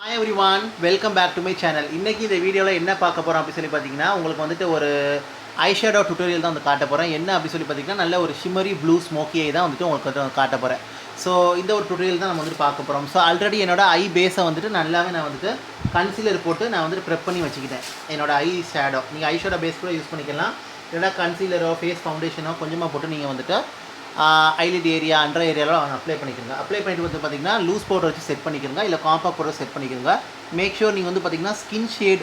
Hi everyone, welcome back to my channel. இன்னைக்கு இந்த வீடியோவில் என்ன பார்க்க போகிறோம் அப்படி சொல்லி பார்த்தீங்கன்னா உங்களுக்கு வந்துட்டு ஒரு ஐஷேடோ டுட்டோரியல் தான் வந்து காட்ட போகிறேன். என்ன அப்படி சொல்லி பார்த்தீங்கன்னா நல்ல ஒரு ஷிமரி ப்ளூ ஸ்மோக்கியை தான் வந்துட்டு உங்களுக்கு வந்து காட்ட போகிறேன். ஸோ இந்த ஒரு டுட்டோரியல் தான் நம்ம வந்துட்டு பார்க்க போகிறோம். ஸோ ஆல்ரெடி என்னோட ஐ பேஸை வந்துட்டு நல்லாவே நான் வந்துட்டு கன்சீலர் போட்டு நான் வந்துட்டு ப்ரெப் பண்ணி வச்சுக்கிட்டேன். என்னோட ஐ ஷேடோ நீங்கள் ஐஷேடோ பேஸ் கூட யூஸ் பண்ணிக்கலாம். இல்லைனா கன்சீலரோ ஃபேஸ் ஃபவுண்டேஷனோ கொஞ்சமாக போட்டு நீங்கள் வந்துட்டு ஐலிட் ஏரியா அண்டர் ஏரியாவில் அப்ளை பண்ணிக்கிறங்க. அப்ளை பண்ணிட்டு வந்து பார்த்திங்கன்னா லூஸ் பவுடர் வச்சு செட் பண்ணிக்கிறங்க, இல்லை காம்பாக்ட் பவுடர் செட் பண்ணிக்கிறங்க. மேக் ஷூர் நீங்கள் வந்து பார்த்திங்கன்னா ஸ்கின் ஷேட்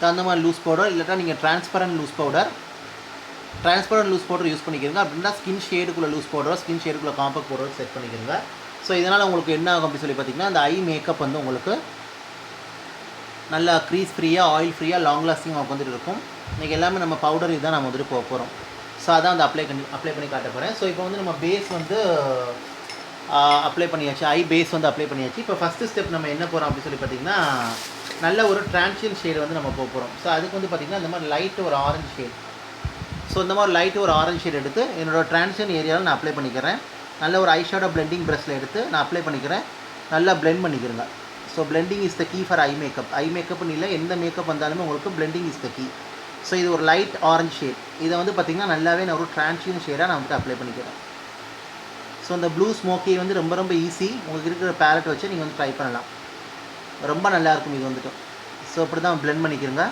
தகுந்த மாதிரி லூஸ் பவுடர், இல்லைனா நீங்கள் ட்ரான்ஸ்பரண்ட் லூஸ் பவுடர் யூஸ் பண்ணிக்கிறங்க. அப்படின்னா ஸ்கின் ஷேடுக்குள்ளே லூஸ் பவுடரோ ஸ்கின் ஷேடுக்குள்ளே காம்பாக்ட் பவுடர் செட் பண்ணிக்கிறங்க. ஸோ இதனால் உங்களுக்கு என்ன ஆகும் அப்படின்னு சொல்லி பார்த்திங்கன்னா அந்த ஐ மேக்கப் வந்து உங்களுக்கு நல்லா க்ரீஸ் ஃப்ரீயாக ஆயில் ஃப்ரீயாக லாங் லாஸ்டிங் வந்துட்டு இருக்கும். இன்றைக்கி எல்லாமே நம்ம பவுடர் இதுதான் நம்ம வந்துட்டு போக போகிறோம். ஸோ அதான் வந்து அப்ளை பண்ணி காட்ட போகிறேன். ஸோ இப்போ வந்து நம்ம பேஸ் வந்து அப்ளை பண்ணியாச்சு, ஐ பேஸ் வந்து அப்ளை பண்ணியாச்சு. இப்போ ஃபஸ்ட்டு ஸ்டெப் நம்ம என்ன போகிறோம் அப்படின்னு சொல்லி பார்த்திங்கன்னா நல்ல ஒரு ட்ரான்சியன் ஷேடு வந்து நம்ம போக போகிறோம். ஸோ அதுக்கு வந்து பார்த்திங்கன்னா இந்த மாதிரி லைட்டு ஒரு ஆரஞ்சு ஷேட். ஸோ இந்த மாதிரி லைட்டு ஒரு ஆரஞ்சு ஷேட் எடுத்து என்னோடய ட்ரான்சியன் ஏரியாவில் நான் அப்ளை பண்ணிக்கிறேன். நல்ல ஒரு ஐஷேடோ பிளெண்டிங் ப்ரஷில் எடுத்து நான் அப்ளை பண்ணிக்கிறேன். நல்லா பிளெண்ட் பண்ணிக்கிறேங்க. So blending is the key for eye makeup. Eye மேக்கப்னு இல்லை, எந்த மேக்கப் வந்தாலுமே உங்களுக்கு blending is the key. So இது ஒரு லைட் ஆரஞ்சு ஷேட். இதை வந்து பார்த்திங்கன்னா நல்லாவே நான் ஒரு ட்ரான்சியன் ஷேடாக நான் வந்துட்டு அப்ளை பண்ணிக்கிறேன். ஸோ இந்த ப்ளூ ஸ்மோக்கி வந்து ரொம்ப ஈஸி. உங்களுக்கு இருக்கிற பேலட் வச்சு நீங்கள் வந்து ட்ரை பண்ணலாம், ரொம்ப நல்லாயிருக்கும் இது வந்துட்டு. ஸோ இப்படி தான் பிளெண்ட் பண்ணிக்கிறங்க.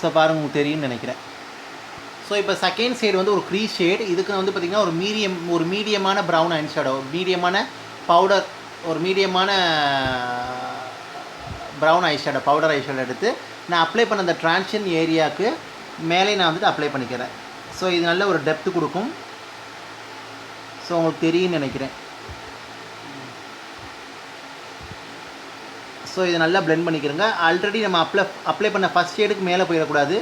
ஸோ பாருங்கள், உங்களுக்கு தெரியும்னு நினைக்கிறேன். ஸோ இப்போ செகண்ட் ஷேட் வந்து ஒரு க்ரீஸ் ஷேட். இதுக்கு வந்து பார்த்திங்கன்னா ஒரு மீடியமான ப்ரௌன் ஐஷேடோ, மீடியமான பவுடர், ஒரு மீடியமான ப்ரௌன் ஐஷேடோ, பவுடர் ஐஷேடோ எடுத்து நான் அப்ளை பண்ண அந்த ட்ரான்சியன் ஏரியாவுக்கு மேலே நான் வந்துட்டு அப்ளை பண்ணிக்கிறேன். ஸோ இது நல்ல ஒரு டெப்த்து கொடுக்கும். ஸோ உங்களுக்கு தெரியும்னு நினைக்கிறேன். ஸோ இதை நல்லா பிளெண்ட் பண்ணிக்கிறங்க. ஆல்ரெடி நம்ம அப்ளை பண்ண ஃபஸ்ட் ஷேடுக்கு மேலே போயிடக்கூடாது.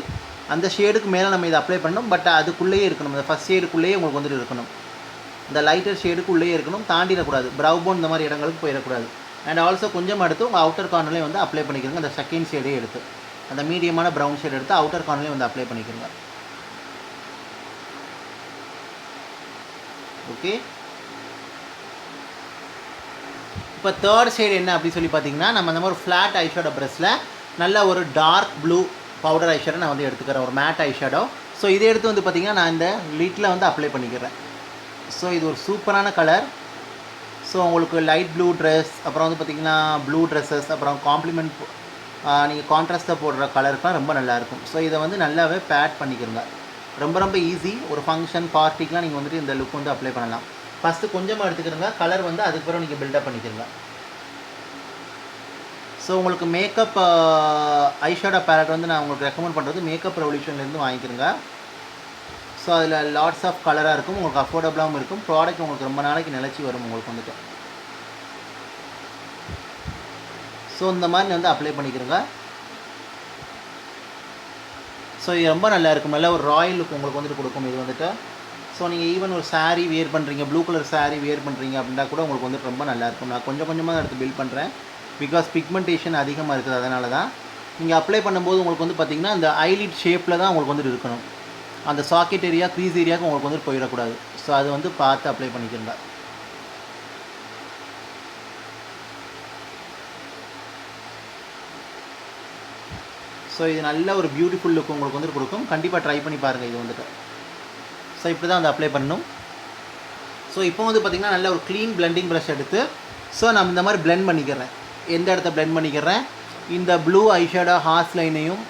அந்த ஷேடுக்கு மேலே நம்ம இதை அப்ளை பண்ணணும், பட் அதுக்குள்ளேயே இருக்கணும். அந்த ஃபஸ்ட் ஷேடுக்குள்ளேயே உங்களுக்கு வந்துட்டு இருக்கணும். இந்த லைட்டர் ஷேடுக்குள்ளேயே இருக்கணும், தாண்டிடக்கூடாது. ப்ரௌ போன் இந்த மாதிரி இடங்களுக்கு போயிடக்கூடாது. அண்ட் ஆல்சோ கொஞ்சம் எடுத்து உங்கள் அவுட்டர் கார்னர்லேயே வந்து அப்ளை பண்ணிக்கிறங்க. அந்த செகண்ட் ஷேடே எடுத்து அந்த மீடியமான ப்ரௌன் ஷேட் எடுத்து அவுட்டர் கார்னர்லேயே வந்து அப்ளை பண்ணிக்கிறங்க. ஓகே, இப்போ தேர்ட் ஷேட் என்ன அப்படின்னு சொல்லி பார்த்தீங்கன்னா நம்ம அந்த மாதிரி ஃப்ளாட் ஐஷேடோ ப்ரஷில் நல்ல ஒரு டார்க் ப்ளூ பவுடர் ஐஷேடோ நான் வந்து எடுத்துக்கிறேன், ஒரு மேட் ஐஷேடோ. ஸோ இதை எடுத்து வந்து பார்த்திங்கன்னா நான் இந்த லிட்டில் வந்து அப்ளை பண்ணிக்கிறேன். ஸோ இது ஒரு சூப்பரான கலர். ஸோ உங்களுக்கு லைட் ப்ளூ ட்ரெஸ், அப்புறம் வந்து பார்த்திங்கன்னா ப்ளூ ட்ரெஸ்ஸஸ், அப்புறம் காம்ப்ளிமெண்ட் நீங்கள் கான்ட்ராஸ்ட்டாக போடுற கலருக்குலாம் ரொம்ப நல்லாயிருக்கும். ஸோ இதை வந்து நல்லாவே பேட் பண்ணிக்கிறங்க. ரொம்ப ஈஸி. ஒரு ஃபங்க்ஷன் பார்ட்டிக்கெலாம் நீங்கள் வந்துட்டு இந்த லுக் வந்து அப்ளை பண்ணலாம். ஃபஸ்ட்டு கொஞ்சமாக எடுத்துக்கிறங்க, கலர் வந்து அதுக்கப்புறம் நீங்கள் பில்டப் பண்ணிக்கிறங்க. ஸோ உங்களுக்கு மேக்கப் ஐஷேடோ பேலட் வந்து நான் உங்களுக்கு ரெக்கமெண்ட் பண்ணுறது மேக்கப் ரெவல்யூஷன்லேருந்து வாங்கிக்கிறங்க. ஸோ அதில் லாட்ஸ் ஆஃப் கலராக இருக்கும், உங்களுக்கு அஃபோர்டபுளாகவும் இருக்கும். ப்ராடக்ட் உங்களுக்கு ரொம்ப நாளைக்கு நிலச்சி வரும் உங்களுக்கு வந்துட்டு. ஸோ இந்த மாதிரி வந்து அப்ளை பண்ணிக்கிறங்க. ஸோ இது ரொம்ப நல்லா இருக்கும், நல்ல ஒரு ராயல் லுக் உங்களுக்கு வந்துட்டு கொடுக்கும் இது வந்துட்டு. ஸோ நீங்கள் ஈவன் ஒரு சாரீ வியர் பண்ணுறீங்க, ப்ளூ கலர் சாரீ வியர் பண்ணுறீங்க அப்படின்னா கூட உங்களுக்கு வந்துட்டு ரொம்ப நல்லாயிருக்கும். நான் கொஞ்சமாக தான் எடுத்து பில்ட் பண்ணுறேன், பிகாஸ் பிக்மெண்டேஷன் அதிகமாக இருக்குது. அதனால தான் நீங்கள் அப்ளை பண்ணும்போது உங்களுக்கு வந்து பார்த்திங்கன்னா அந்த ஐலிட் ஷேப்பில் தான் உங்களுக்கு வந்துட்டு இருக்கணும். அந்த சாக்கெட் ஏரியா, க்ரீஸ் ஏரியாவுக்கு உங்களுக்கு வந்துட்டு போயிடக்கூடாது. ஸோ அது வந்து பார்த்து அப்ளை பண்ணிக்கிறங்க. ஸோ இது நல்ல ஒரு பியூட்டிஃபுல் லுக் உங்களுக்கு வந்துட்டு கொடுக்கும். கண்டிப்பாக ட்ரை பண்ணி பாருங்கள் இது வந்துட்டு. ஸோ இப்படி தான் வந்து அப்ளை பண்ணணும். ஸோ இப்போ வந்து பார்த்திங்கன்னா நல்ல ஒரு க்ளீன் பிளெண்டிங் ப்ரஷ் எடுத்து ஸோ நான் இந்த மாதிரி பிளெண்ட் பண்ணிக்கிறேன். எந்த இடத்த பிளெண்ட் பண்ணிக்கிறேன், இந்த ப்ளூ ஐஷேடோ ஹார்ஸ் லைனையும்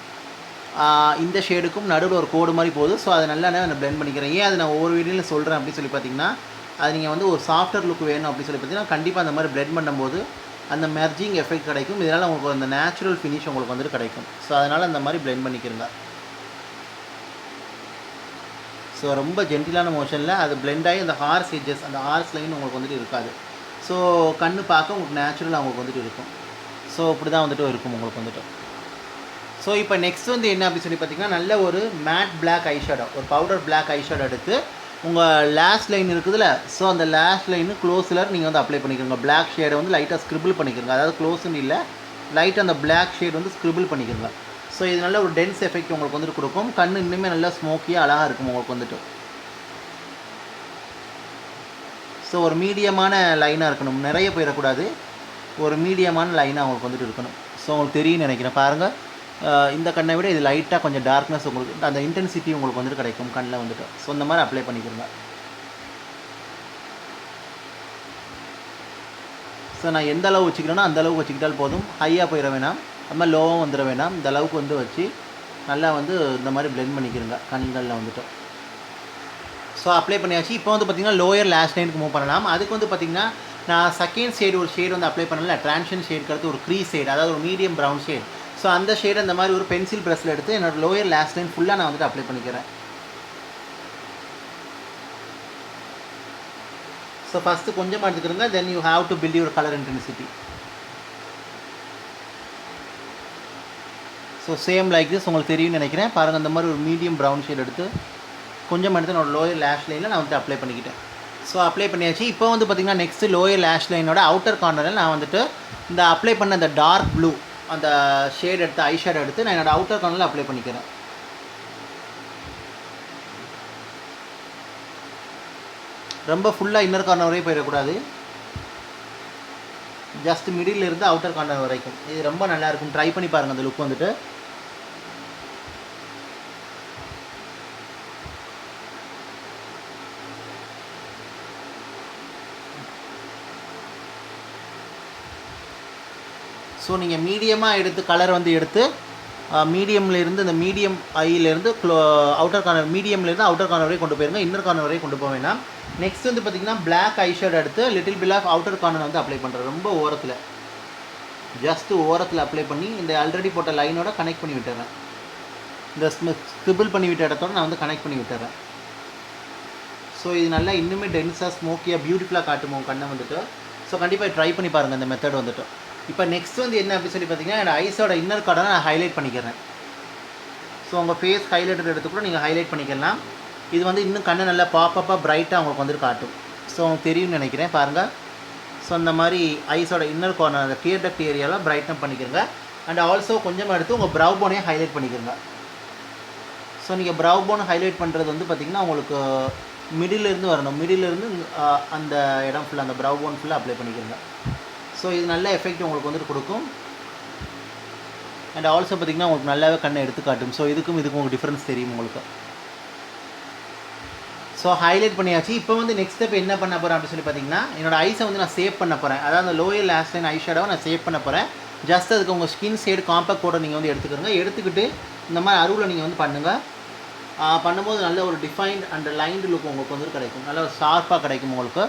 இந்த ஷேடுக்கும் நடுவில் ஒரு கோடு மாதிரி போகுது. ஸோ அதை நல்லா நான் பிளெண்ட் பண்ணிக்கிறேன். ஏன் அது நான் ஒவ்வொரு வீடியோவில் சொல்கிறேன் அப்படின்னு சொல்லி பார்த்தீங்கன்னா அது நீங்கள் வந்து ஒரு சாஃப்ட்வேர் லுக் வேணும் அப்படின்னு சொல்லி பார்த்தீங்கன்னா கண்டிப்பாக அந்த மாதிரி பிளெண்ட் பண்ணும்போது அந்த மெர்ஜிங் எஃபெக்ட் கிடைக்கும். இதனால் உங்களுக்கு அந்த நேச்சுரல் ஃபினிஷ் உங்களுக்கு வந்துட்டு கிடைக்கும். ஸோ அதனால் அந்த மாதிரி பிளெண்ட் பண்ணிக்கிறங்க. ஸோ ரொம்ப ஜென்டிலான மோஷனில் அது பிளெண்ட் ஆகி அந்த ஹார்ஸ் எட்ஜஸ், அந்த ஹார்ஸ் லைன் உங்களுக்கு வந்துட்டு இருக்காது. ஸோ கண்ணு பார்க்க உங்களுக்கு நேச்சுரலாக உங்களுக்கு வந்துட்டு இருக்கும். ஸோ இப்படி தான் வந்துட்டு இருக்கும் உங்களுக்கு வந்துட்டு. ஸோ இப்போ நெக்ஸ்ட் வந்து என்ன அப்படின்னு சொல்லி பார்த்திங்கன்னா நல்ல ஒரு மேட் பிளாக் ஐஷேடோ, ஒரு பவுடர் பிளாக் ஐஷேடோ எடுத்து உங்கள் லேஷ் லைன் இருக்குதுல்ல, ஸோ அந்த லேஷ் லைனு க்ளோஸில் நீங்கள் வந்து அப்ளை பண்ணிக்கிறங்க. பிளாக் ஷேடை வந்து லைட்டாக ஸ்க்ரிபிள் பண்ணிக்கிறங்க. அதாவது க்ளோஸ்ன்னு இல்லை, லைட்டாக அந்த பிளாக் ஷேட் வந்து ஸ்க்ரிபிள் பண்ணிக்கிறங்க. ஸோ இது நல்ல ஒரு டென்ஸ் எஃபெக்ட் உங்களுக்கு வந்துட்டு கொடுக்கும். கண் இன்னுமே நல்லா ஸ்மோக்கியாக அழகாக இருக்கும் உங்களுக்கு வந்துட்டு. ஸோ ஒரு மீடியமான லைனாக இருக்கணும், நிறைய போயிடக்கூடாது. ஒரு மீடியமான லைனாக உங்களுக்கு வந்துட்டு இருக்கணும். ஸோ உங்களுக்கு தெரியும்னு நினைக்கிறேன். பாருங்கள், இந்த கண்ணை விட இது லைட்டாக கொஞ்சம் டார்க்னஸ் உங்களுக்கு அந்த இன்டென்சிட்டி உங்களுக்கு வந்துட்டு கிடைக்கும் கண்ணில் வந்துட்டு. ஸோ இந்த மாதிரி அப்ளை பண்ணிக்கிறங்க. ஸோ நான் எந்த அளவு வச்சுக்கிறேனோ அந்த அளவுக்கு வச்சுக்கிட்டால் போதும். ஹையாக போயிட வேணாம், அது மாதிரி லோவாக வந்துட வேணாம். இந்த அளவுக்கு வந்து வச்சு நல்லா வந்து இந்த மாதிரி பிளெண்ட் பண்ணிக்கிறங்க கண்களில் வந்துட்டு. ஸோ அப்ளை பண்ணியாச்சு. இப்போ வந்து பார்த்திங்கன்னா லோயர் லேஷ் லைனுக்கு மூவ் பண்ணலாம். அதுக்கு வந்து பார்த்திங்கன்னா நான் செகண்ட் ஷேடு ஒரு ஷேடு வந்து அப்ளை பண்ணல, ட்ரான்ஷன் ஷேடுக்கு அடுத்து ஒரு க்ரீஸ் ஷேடு, அதாவது ஒரு மீடியம் ப்ரௌன் ஷேட். ஸோ அந்த ஷேடு அந்த மாதிரி ஒரு பென்சில் ப்ரஷில் எடுத்து என்னோடய லோயர் லேஷ் லைன் ஃபுல்லாக நான் வந்துட்டு அப்ளை பண்ணிக்கிறேன். ஸோ ஃபஸ்ட்டு கொஞ்சமாக எடுத்துக்கிறங்க, then you have to build your colour intensity. So same like this உங்களுக்கு தெரியும்னு நினைக்கிறேன். பாருங்கள், அந்த மாதிரி ஒரு மீடியம் ப்ரௌன் ஷேட் எடுத்து கொஞ்சம் எடுத்து என்னோடய லோயர் லேஷ் லைனில் நான் வந்துட்டு அப்ளை பண்ணிக்கிட்டேன். ஸோ அப்ளை பண்ணியாச்சு. இப்போ வந்து பார்த்திங்கன்னா நெக்ஸ்ட்டு லோயர் லேஷ் லைனோட அவுட்டர் கார்னரில் நான் வந்துட்டு இந்த அப்ளை பண்ண அந்த டார்க் ப்ளூ அந்த ஷேட் எடுத்து ஐஷேடோ எடுத்து நான் என்னோடய அவுட்டர் கார்னரில் அப்ளை பண்ணிக்கிறேன். ரொம்ப ஃபுல்லாக இன்னர் கார்னர் வரையும் போயிடக்கூடாது, ஜஸ்ட் மிடில் இருந்து அவுட்டர் கார்னர் வரைக்கும். இது ரொம்ப நல்லாயிருக்கும், ட்ரை பண்ணி பாருங்கள் அந்த லுக் வந்துட்டு. ஸோ நீங்கள் மீடியமாக எடுத்து கலர் வந்து எடுத்து மீடியம்லேருந்து இந்த மீடியம் ஐயிலேருந்து அவுட்டர் கார்னர் மீடியம்லேருந்து அவுட்டர் கார்னர் வரையும் கொண்டு போயிருங்க, இன்னர் கார்னர் வரையும் கொண்டு போக வேணாம். நெக்ஸ்ட் வந்து பார்த்திங்கன்னா பிளாக் ஐஷேடோ எடுத்து little bit of outer corner வந்து அப்ளை பண்ணுறேன். ரொம்ப ஓரத்தில், ஜஸ்ட்டு ஓரத்தில் அப்ளை பண்ணி இந்த ஆல்ரெடி போட்ட லைனோட கனெக்ட் பண்ணி விட்டுறேன். இந்த ஸ்கிரிபிள் பண்ணி விட்ட இடத்தோட நான் வந்து கனெக்ட் பண்ணி விட்டுறேன். ஸோ இது நல்லா இன்னுமே டென்ஸாக ஸ்மோக்கியாக பியூட்டிஃபுல்லாக காட்டுமோ கண்ணை வந்துட்டு. ஸோ கண்டிப்பாக ட்ரை பண்ணி பாருங்கள் இந்த மெத்தட் வந்துட்டு. இப்போ நெக்ஸ்ட் வந்து என்ன அப்படி சொல்லி பார்த்தீங்கன்னா என்னோட ஐஸோட இன்னர் கார்டரை நான் ஹைலைட் பண்ணிக்கிறேன். ஸோ உங்கள் ஃபேஸ் ஹைலைட்டர் எடுத்து கூட நீங்கள் ஹைலைட் பண்ணிக்கலாம். இது வந்து இன்னும் கண்ணை நல்லா பாப்பப்பாக பிரைட்டாக உங்களுக்கு வந்துட்டு காட்டும். ஸோ உங்களுக்கு தெரியும்னு நினைக்கிறேன். பாருங்கள், ஸோ இந்த மாதிரி ஐஸோட இன்னர் கார்னர் அந்த கிளியர் டக்ட் ஏரியாவில் பிரைட்டன் பண்ணிக்கிறங்க. அண்ட் ஆல்சோ கொஞ்சமாக எடுத்து உங்கள் ப்ரௌ போனையும் ஹைலைட் பண்ணிக்கிறங்க. ஸோ நீங்கள் ப்ரௌ போன் ஹைலைட் பண்ணுறது வந்து பார்த்திங்கன்னா உங்களுக்கு மிடிலேருந்து வரணும், மிடிலேருந்து அந்த இடம் ஃபுல்லாக அந்த ப்ரௌ போன் ஃபுல்லாக அப்ளை பண்ணிக்கிறங்க. ஸோ இது நல்ல எஃபெக்ட் உங்களுக்கு வந்துட்டு கொடுக்கும். அண்ட் ஆல்சோ பார்த்திங்கன்னா உங்களுக்கு நல்லாவே கண்ணை எடுத்து காட்டும். ஸோ இதுக்கும் உங்களுக்கு டிஃப்ரென்ஸ் தெரியும் உங்களுக்கு. ஸோ ஹைலைட் பண்ணியாச்சு. இப்போ வந்து நெக்ஸ்ட் ஸ்டெப் என்ன பண்ண போகிறேன் அப்படின்னு சொல்லி பார்த்தீங்கன்னா என்னோடய ஐஸை வந்து நான் சேவ் பண்ண போகிறேன். அதாவது அந்த லோயர் லேஷ் லைன் ஐஷேடோவை நான் சேவ் பண்ண போகிறேன். ஜஸ்ட் அதுக்கு உங்கள் ஸ்கின் ஷேடு காம்பேக்ட் பவுடர் நீங்கள் வந்து எடுத்துக்கிறங்க. எடுத்துக்கிட்டு இந்த மாதிரி அருவில் நீங்கள் வந்து பண்ணுங்கள். பண்ணும்போது நல்ல ஒரு டிஃபைன்ட் அண்ட் லைன்டு லுக் உங்களுக்கு வந்துட்டு கிடைக்கும். நல்ல ஒரு ஷார்ப்பாக கிடைக்கும் உங்களுக்கு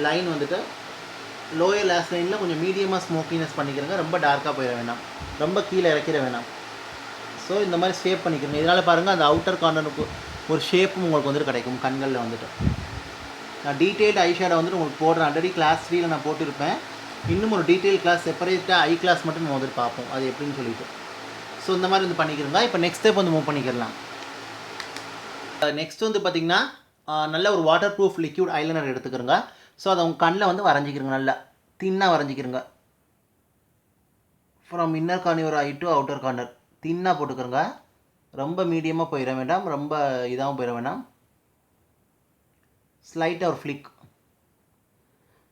லைன் வந்துட்டு. லோயர் லேஷ் லைனில் கொஞ்சம் மீடியமாக ஸ்மோக்கினஸ் பண்ணிக்கிறங்க, ரொம்ப டார்க்காக போயிட வேணாம், ரொம்ப கீழே இறக்கிட வேணாம். ஸோ இந்த மாதிரி ஷேப் பண்ணிக்கிறங்க. இதனால் பாருங்கள் அந்த அவுட்டர் கார்னருக்கு ஒரு ஷேப்பும் உங்களுக்கு வந்துட்டு கிடைக்கும் கண்களில் வந்துட்டு. நான் டீட்டெயில்டு ஐஷேடோ வந்துட்டு உங்களுக்கு போடுறேன். ஆல்ரெடி கிளாஸ் 3ல் நான் போட்டிருப்பேன். இன்னும் ஒரு டீட்டெயில் கிளாஸ் செப்பரேட்டாக ஐ கிளாஸ் மட்டும் நம்ம வந்துட்டு பார்ப்போம் அது எப்படின்னு சொல்லிட்டு. ஸோ இந்த மாதிரி வந்து பண்ணிக்கிறங்க. இப்போ நெக்ஸ்ட் ஸ்டெப் வந்து மூவ் பண்ணிக்கலாம். நெக்ஸ்ட் வந்து பார்த்திங்கன்னா நல்ல ஒரு வாட்டர் ப்ரூஃப் லிக்யூட் ஐலைனர் எடுத்துக்கிறங்க. ஸோ அதை உங்கள் கண்ணில் வந்து வரைஞ்சிக்கிறங்க, நல்லா தின்னாக வரைஞ்சிக்கிறங்க. From inner corner eye to outer corner தின்னாக போட்டுக்கிறங்க. ரொம்ப மீடியமாக போயிட வேண்டாம், ரொம்ப இதாகவும் போயிட வேண்டாம், ஸ்லைட்டாக ஒரு ஃப்ளிக்.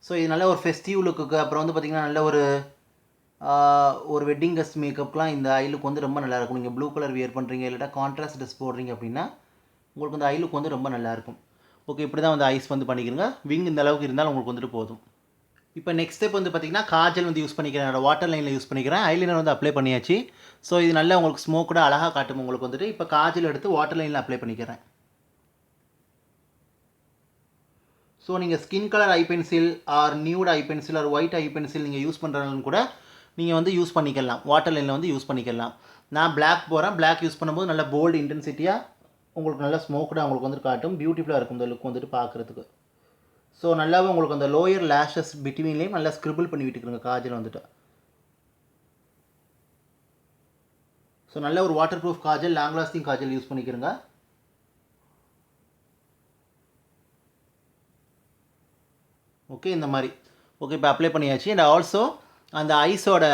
ஸோ இது நல்ல ஒரு ஃபெஸ்டிவ் லுக்குக்கு, அப்புறம் வந்து பார்த்திங்கன்னா நல்ல ஒரு வெட்டிங் கஸ்ட் மேக்கப்லாம் இந்த ஐ லுக் வந்து ரொம்ப நல்லாயிருக்கும். நீங்கள் ப்ளூ கலர் வியர் பண்ணுறீங்க இல்லாட்டா கான்ட்ராஸ்ட் ட்ரெஸ் போடுறீங்க அப்படின்னா உங்களுக்கு அந்த ஐ லுக் வந்து ரொம்ப நல்லாயிருக்கும். ஓகே, இப்படி தான் வந்து ஐஸ் வந்து பண்ணிக்கிறங்க. விங் இந்த அளவுக்கு இருந்தாலும் உங்களுக்கு வந்துட்டு போதும். இப்போ நெக்ஸ்ட் ஸ்டெப் வந்து பார்த்திங்கன்னா காஜல் வந்து யூஸ் பண்ணிக்கிறேன். என்னோட வாட்டர் லைனில் யூஸ் பண்ணிக்கிறேன். ஐலைனர் வந்து அப்ளை பண்ணியாச்சு. ஸோ இது நல்லா உங்களுக்கு ஸ்மோக்கோட அழகாக காட்டும் உங்களுக்கு வந்துட்டு. இப்போ காஜல் எடுத்து வாட்டர் லைனில் அப்ளை பண்ணிக்கிறேன். ஸோ நீங்கள் ஸ்கின் கலர் ஐ பென்சில் ஆர் நியூட் ஐ பென்சில் ஆர் ஒயிட் ஐ பென்சில் நீங்கள் யூஸ் பண்ணுறதுன்னு கூட நீங்கள் வந்து யூஸ் பண்ணிக்கலாம், வாட்டர் லைனில் வந்து யூஸ் பண்ணிக்கலாம். நான் பிளாக் போகிறேன். பிளாக் யூஸ் பண்ணும்போது நல்லா போல்டு இன்டென்சிட்டியாக உங்களுக்கு நல்லா ஸ்மோக்கடாக உங்களுக்கு வந்துட்டு காட்டும். பியூட்டிஃபுல்லாக இருக்கும் இந்த லுக் வந்துட்டு பார்க்குறதுக்கு. ஸோ நல்லாவே உங்களுக்கு அந்த லோயர் லேஷஸ் பிட்வீன்லேயும் நல்லா ஸ்க்ரிபிள் பண்ணி விட்டுக்கிறங்க காஜல் வந்துட்டு. ஸோ நல்ல ஒரு waterproof kajal, long lasting kajal use பண்ணிக்கிறங்க. ஓகே, இந்த மாதிரி ஓகே இப்போ அப்ளை பண்ணியாச்சு. அண்ட் ஆல்சோ அந்த ஐஸோட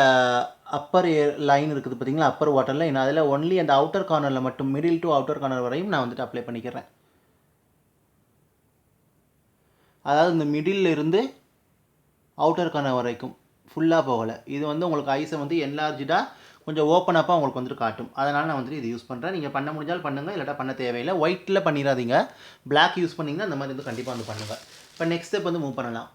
அப்பர் லைன் இருக்குது பார்த்தீங்களா, அப்பர் வாட்டர் லைன், அதில் ஒன்லி அந்த அவுட்டர் கார்னரில் மட்டும் மிடில் டு அவுட்டர் கார்னர் வரையும் நான் வந்துட்டு அப்ளை பண்ணிக்கிறேன். அதாவது இந்த மிடில் இருந்து அவுட்டர் கார்னர் வரைக்கும் ஃபுல்லாக போகலை. இது வந்து உங்களுக்கு ஐஸை வந்து என்லார்ஜாக கொஞ்சம் ஓப்பன் அப்பாக உங்களுக்கு வந்துட்டு காட்டும். அதனால் நான் வந்துட்டு இது யூஸ் பண்ணுறேன். நீங்கள் பண்ண முடிஞ்சால் பண்ணுங்கள், இல்லாட்டா பண்ண தேவையில்லை. ஒயிட்டில் பண்ணிடாதீங்க, பிளாக் யூஸ் பண்ணிங்கன்னா இந்த மாதிரி வந்து கண்டிப்பாக வந்து பண்ணுங்கள். இப்போ நெக்ஸ்ட் ஸ்டெப் வந்து மூவ் பண்ணலாம்.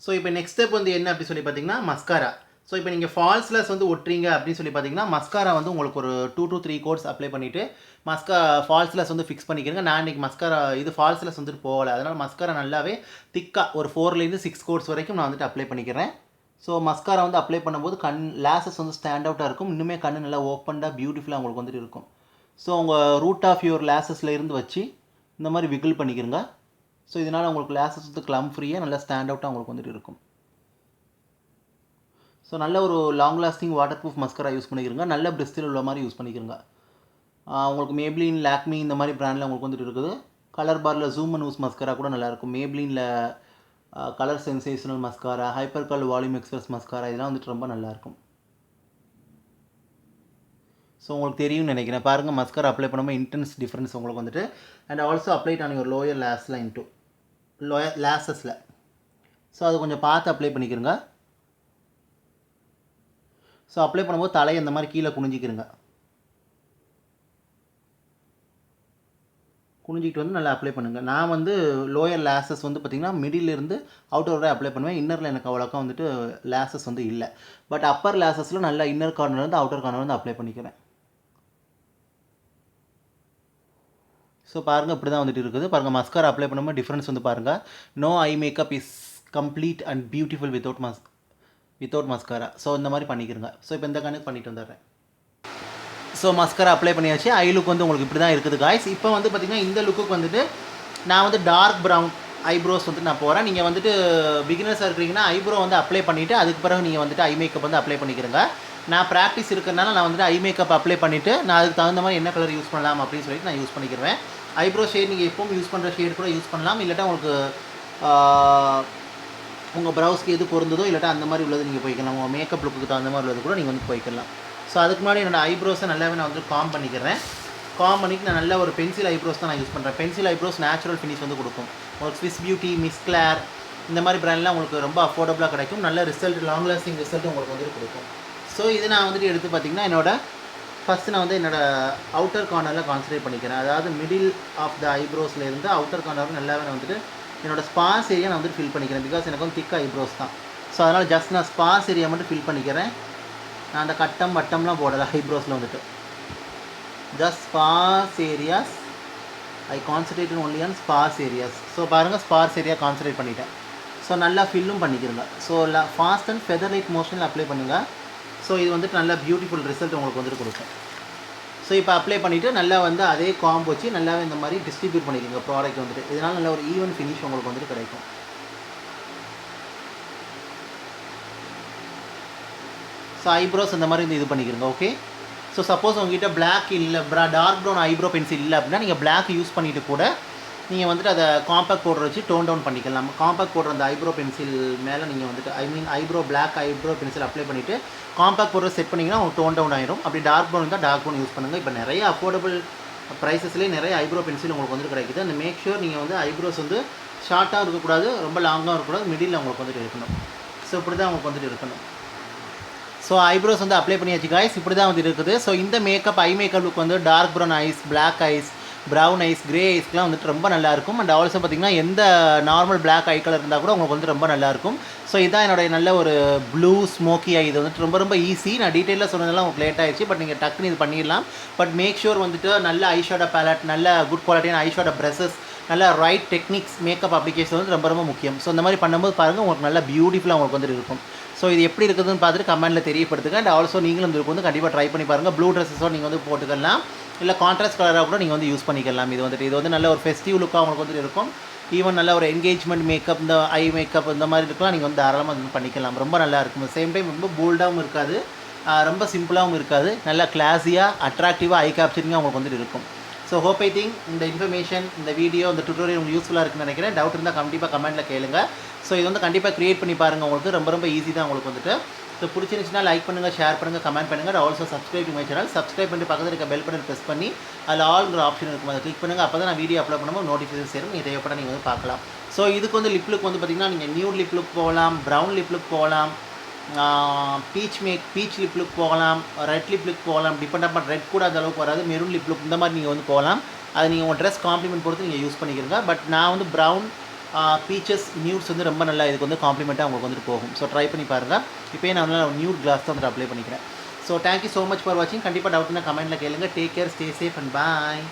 ஸோ இப்போ நெக்ஸ்ட் ஸ்டெப் வந்து என்ன அப்படி சொல்லி பார்த்தீங்கன்னா மஸ்காரா. ஸோ இப்போ நீங்கள் ஃபால்ஸ்லெஸ் வந்து ஒட்டுறீங்க அப்படின்னு சொல்லி பார்த்தீங்கன்னா மஸ்காரா வந்து உங்களுக்கு ஒரு 2 to 3 கோட்ஸ் அப்ளை பண்ணிவிட்டு ஃபால்ஸ்லெஸ் வந்து ஃபிக்ஸ் பண்ணிக்கிறேங்க. நான் இன்றைக்கி மஸ்காரா இது ஃபால்ஸ்லெஸ் வந்துட்டு போகலை, அதனால் மஸ்காரா நல்லாவே திக்காக ஒரு 4 to 6 கோட்ஸ் வரைக்கும் நான் வந்துட்டு அப்ளை பண்ணிக்கிறேன். ஸோ மஸ்காரா வந்து அப்ளை பண்ணும்போது லேசஸ் வந்து ஸ்டாண்ட் அவுட்டாக இருக்கும், இன்னுமே கண் நல்லா ஓப்பன்டாக பியூட்டிஃபுல்லாக உங்களுக்கு வந்துட்டு இருக்கும். ஸோ உங்கள் ரூட் ஆஃப் யுவர் லேசஸில் இருந்து வச்சு இந்த மாதிரி விகிள் பண்ணிக்கிறங்க. ஸோ இதனால் உங்களுக்கு லேசஸ் வந்து க்ளம் ஃப்ரீயாக நல்லா ஸ்டாண்ட் அவுட்டாக உங்களுக்கு வந்துட்டு இருக்கும். ஸோ நல்ல ஒரு long lasting waterproof mascara use பண்ணிக்கிறங்க, நல்ல பிரிஸ்டில் உள்ள மாதிரி யூஸ் பண்ணிக்கிறங்க. உங்களுக்கு மேப்ளின், லாக்மி இந்த மாதிரி பிராண்டில் உங்களுக்கு வந்துட்டு இருக்குது. கலர் பாரில் ஜூம் அண்ட் ஊஸ் மஸ்காரா கூட நல்லாயிருக்கும். மேப்ளினில் colour sensational mascara, hyper curl volume express mascara இதெல்லாம் வந்துட்டு ரொம்ப நல்லாயிருக்கும். ஸோ உங்களுக்கு தெரியும்னு நினைக்கிறேன். பாருங்கள் மஸ்காரா அப்ளை பண்ணும்போது இன்டென்ஸ் டிஃப்ரென்ஸ் உங்களுக்கு வந்துட்டு. And also applied on your lower லேஸில் லோயர் லேசஸில். ஸோ அது கொஞ்சம் பார்த்து அப்ளை பண்ணிக்கிறங்க. ஸோ அப்ளை பண்ணும்போது தலையை இந்த மாதிரி கீழே குனிஞ்சிக்கிறங்க. குனிஞ்சிக்கிட்டு வந்து நல்லா அப்ளை பண்ணுங்கள். நான் வந்து லோயர் லேசஸ் வந்து பார்த்திங்கன்னா மிடிலிருந்து அவுட்டர் வரை அப்ளை பண்ணுவேன். இன்னரில் எனக்கு அவ்வளோக்கா வந்துட்டு லேசஸ் வந்து இல்லை. பட் அப்பர் லேசஸில் நல்லா இன்னர் கார்னர்லேருந்து அவுட்டர் கார்னர் வந்து அப்ளை பண்ணிக்கிறேன். ஸோ பாருங்கள் இப்படி தான் வந்துட்டு இருக்குது. பாருங்கள் மஸ்காரா அப்ளை பண்ணும்போது டிஃப்ரென்ஸ் வந்து பாருங்கள். No eye makeup is complete and beautiful without mascara. So இந்த மாதிரி பண்ணிக்கிறங்க. ஸோ இப்போ இந்த கணக்கு பண்ணிட்டு வந்துடுறேன். ஸோ மஸ்காரா அப்ளை பண்ணியாச்சு. ஐ லுக் வந்து உங்களுக்கு இப்படி தான் இருக்குது காய்ஸ். இப்போ வந்து பார்த்திங்கன்னா இந்த லுக்குக்கு வந்துட்டு நான் வந்து டார்க் ப்ரௌன் ஐப்ரோஸ் வந்துட்டு நான் போகிறேன். நீங்கள் வந்துட்டு பிகினர்ஸாக இருக்கிறீங்கன்னா ஐப்ரோ வந்து அப்ளை பண்ணிவிட்டு அதுக்கு பிறகு நீங்கள் வந்துட்டு ஐ மேக்கப் வந்து அப்ளை பண்ணிக்கிறங்க. நான் ப்ராக்டிஸ் இருக்கிறனால நான் வந்துட்டு ஐ மேக்கப் அப்ளை பண்ணிவிட்டு நான் அதுக்கு தகுந்த மாதிரி என்ன கலர் யூஸ் பண்ணலாம் அப்படின்னு சொல்லிட்டு நான் யூஸ் பண்ணிக்கிறேன். ஐப்ரோ ஷேட் நீங்கள் எப்பவும் யூஸ் பண்ணுற ஷேட் கூட யூஸ் பண்ணலாம், இல்லாட்டா உங்களுக்கு உங்கள் ப்ரௌஸ்க்கு எது பொருந்ததோ இல்லாட்டா அந்த மாதிரி உள்ளது நீங்கள் போய்க்கலாம். உங்கள் மேக்கப் லுக்கு தகுந்த மாதிரி உள்ளது கூட நீங்கள் வந்து போய்க்கலாம். ஸோ அதுக்கு முன்னாடி என்னோடய ஐப்ரோஸை நல்லாவே நான் வந்து காம் பண்ணிக்கிறேன். காம் பண்ணிவிட்டு நான் நல்ல ஒரு பென்சில் ஐப்ரோஸ் தான் நான் யூஸ் பண்ணுறேன். பென்சில் ஐப்ரோஸ் நேச்சுரல் ஃபினிஷ் வந்து கொடுக்கும். உங்களுக்கு ஸ்விஸ் பியூட்டி, மிஸ் கிளார் இந்த மாதிரி பிராண்ட்லாம் உங்களுக்கு ரொம்ப அஃபோர்டபுளாக கிடைக்கும். நல்ல ரிசல்ட், லாங் லாஸ்டிங் ரிசல்ட் உங்களுக்கு வந்து கொடுக்கும். ஸோ இது நான் வந்துட்டு எடுத்து பார்த்திங்கன்னா ஃபஸ்ட்டு நான் வந்து என்னோடய அவுட்டர் கார்னரில் கான்சன்ட்ரேட் பண்ணிக்கிறேன். அதாவது மிடில் ஆஃப் த ஐப்ரோஸ்லேருந்து அவுட்டர் கார்னர் நல்லாவே நான் வந்துட்டு என்னோடய ஸ்பாஸ் ஏரியா நான் வந்துட்டு ஃபில் பண்ணிக்கிறேன். பிகாஸ் எனக்கு வந்து திக் ஐப்ரோஸ் தான். ஸோ அதனால் ஜஸ்ட் நான் ஸ்பாஸ் ஏரியா மட்டும் ஃபில் பண்ணிக்கிறேன். நான் அந்த கட்டம் வட்டம்லாம் போடலை ஐப்ரோஸில் வந்துட்டு. Just sparse areas I concentrate only on sparse areas. So பாருங்கள் ஸ்பாஸ் ஏரியா கான்சன்ட்ரேட் பண்ணிட்டேன். ஸோ நல்லா ஃபில்லும் பண்ணிக்கிறங்க. So fast and feather light மோஷனில் அப்ளை பண்ணுங்கள். ஸோ இது வந்துட்டு நல்ல பியூட்டிஃபுல் ரிசல்ட் உங்களுக்கு வந்துட்டு கொடுக்கும். ஸோ இப்போ அப்ளை பண்ணிவிட்டு நல்லா வந்து அதே காம்பு வச்சு நல்லாவே இந்த மாதிரி டிஸ்ட்ரிபியூட் பண்ணிக்கோங்க ப்ராடக்ட் வந்துட்டு. இதனால் நல்ல ஒரு ஈவன் ஃபினிஷ் உங்களுக்கு வந்துட்டு கிடைக்கும். ஸோ ஐப்ரோஸ் இந்த மாதிரி இது பண்ணிக்கிறங்க. ஓகே. ஸோ சப்போஸ் உங்ககிட்ட பிளாக் இல்லை, டார்க் ப்ரௌன் ஐப்ரோ பென்சில் இல்லை அப்படின்னா நீங்கள் பிளாக் யூஸ் பண்ணிவிட்டு கூட நீங்கள் வந்துட்டு அதை காம்பேக்ட் பவுடர் வச்சு டோன் டவுன் பண்ணிக்கலாம். காம்பேக்ட் பவுடர் அந்த ஐப்ரோ பென்சில் மேலே நீங்கள் வந்துட்டு பிளாக் ஐப்ரோ பென்சில் அப்ளை பண்ணிவிட்டு காம்பேக்ட் பவுடர் செட் பண்ணிங்கன்னா உங்களுக்கு டோன் டவுன் ஆயிரும். அப்படி டார்க் ப்ரௌன் இருந்தால் டார்க் ப்ரௌன் யூஸ் பண்ணுங்கள். இப்போ நிறைய அஃபோர்டபுள் ப்ரைஸஸ்லேயே நிறைய ஐப்ரோ பென்சில் உங்களுக்கு வந்துட்டு கிடைக்குது. அந்த மேக் ஷூர் நீங்கள் வந்து ஐப்ரோஸ் வந்து ஷார்ட்டாக இருக்கக்கூடாது, ரொம்ப லாங்காக இருக்கக்கூடாது, மிடில் உங்களுக்கு வந்துட்டு இருக்கணும். ஸோ இப்படி தான் உங்களுக்கு வந்துட்டு இருக்கணும். ஸோ ஐப்ரோஸ் வந்து அப்ளை பண்ணியாச்சு காய்ஸ். இப்படி தான் வந்து இருக்குது. ஸோ இந்த மேக்கப் ஐ மேக்கப் லுக் வந்து dark brown eyes, black eyes, brown eyes, grey ஐஸ்க்குலாம் வந்துட்டு ரொம்ப நல்லாயிருக்கும். அண்ட் ஆல்சோ பார்த்திங்கன்னா எந்த நார்மல் பிளாக் ஐ கலர் இருந்தால் கூட உங்களுக்கு வந்து ரொம்ப நல்லாயிருக்கும். ஸோ இதான் என்னுடைய நல்ல ஒரு ப்ளூ ஸ்மோக்கி ஐ. இது வந்துட்டு ரொம்ப ரொம்ப ஈஸி. நான் டீட்டெயிலாக சொன்னதெல்லாம் உங்களுக்கு லேட் ஆகிடுச்சு. பட் நீங்கள் டக்குன்னு இது பண்ணிடலாம். பட் மேக் ஷூர் வந்துட்டு நல்ல ஐஷேடோ பேலட், நல்ல குட் குவாலிட்டியான ஐஷேடோ ப்ரெஷஸ், நல்ல ரைட் டெக்னிக்ஸ், மேக்கப் அப்ளிகேஷன் வந்து ரொம்ப ரொம்ப முக்கியம். ஸோ இந்த மாதிரி பண்ணும்போது பாருங்கள் உங்களுக்கு நல்லா பியூட்டிஃபுல்லாக உங்களுக்கு வந்துட்டு இருக்கும். ஸோ இது எப்படி இருக்குதுன்னு பார்த்துட்டு கமெண்ட்டில் தெரியப்படுத்துங்க. அண்ட் ஆல்சோ நீங்களும் இதுக்கு வந்து கண்டிப்பாக ட்ரை பண்ணி பாருங்கள். ப்ளூ ட்ரெஸ்ஸஸோ நீங்கள் வந்து போட்டுக்கலாம், இல்லை கான்ட்ராஸ்ட் கலராக கூட நீங்கள் வந்து யூஸ் பண்ணிக்கலாம். இது வந்து நல்ல ஒரு ஃபெஸ்டிவ் லுக்காக உங்களுக்கு வந்துட்டு இருக்கும். ஈவன் நல்ல ஒரு என்கேஜ்மெண்ட் மேக்கப், இந்த ஐ மேக்கப் இந்த மாதிரி இருக்கலாம் நீங்கள் வந்து தாராளமாக வந்து பண்ணிக்கலாம். ரொம்ப நல்லா இருக்கும். சேம் டைம் ரொம்ப போல்டாகவும் இருக்காது, ரொம்ப சிம்பிளாகவும் இருக்காது, நல்லா கிளாஸியாக அட்ராக்டிவாக ஐ கேப்சரிங்காக உங்களுக்கு வந்துட்டு இருக்கும். ஸோ ஹோப் ஐ திங்க் இந்த இன்ஃபர்மேஷன், இந்த வீடியோ, இந்த டுட்டோரியல் உங்களுக்கு யூஸ்ஃபுல்லாக இருக்குன்னு நினைக்கிறேன். டவுட் இருந்தால் கண்டிப்பாக கமெண்ட்டில் கேளுங்க. ஸோ இது வந்து கண்டிப்பாக க்ரியேட் பண்ணி பாருங்கள். உங்களுக்கு ரொம்ப ரொம்ப ஈஸி தான் உங்களுக்கு வந்துட்டு. ஸோ பிடிச்சிருந்துச்சுன்னா லைக் பண்ணுங்கள், ஷேர் பண்ணுங்கள், கமெண்ட் பண்ணுங்கள். Also subscribe to my channel. Subscribe பண்ணி பக்கத்தில் இருக்க பெல் பட்டன் ப்ரெஸ் பண்ணி அதில் ஆல்ங்கிற ஆப்ஷன் இருக்கும், அதை கிளிக் பண்ணுங்கள். அப்போ தான் நான் வீடியோ அப்லோட் பண்ணும்போது நோட்டிஃபிகேஷன் சேரும். நீங்கள் தேவைப்பட நீங்கள் வந்து பார்க்கலாம். ஸோ இதுக்கு வந்து லிப் லுக் வந்து பார்த்திங்கன்னா நீங்கள் நியூட் லிப் லுக் போகலாம், ப்ரௌன் லிப் லுக் போகலாம், பீச் லிப் லுக் போகலாம், ரெட் லிப் லுக் போகலாம். டிபெண்ட் அப்பான் ரெட் கூட அந்த அளவுக்கு வராது, மெரூன் லிப் லுக் இந்த மாதிரி நீங்கள் வந்து போகலாம். அது நீங்கள் உங்கள் ட்ரெஸ் காம்ப்ளிமெண்ட் பொறுத்து நீங்கள் யூஸ் பண்ணிக்கிறீங்க. பட் நான் வந்து ப்ரௌன், பீச்சஸ், நியூட்ஸ் வந்து ரொம்ப நல்லா இதுக்கு வந்து காம்ப்ளிமெண்ட்டாக உங்களுக்கு வந்துட்டு போகும். ஸோ ட்ரை பண்ணி பாருங்கள். இப்போயே நான் வந்து நியூட் கிளாஸ் தான் வந்துட்டு அப்ளை பண்ணிக்கிறேன். So thank you so much for வாட்சிங். கண்டிப்பாக டவுட்னா கமெண்ட்டில் கேளுங்க. Take care, stay safe and bye.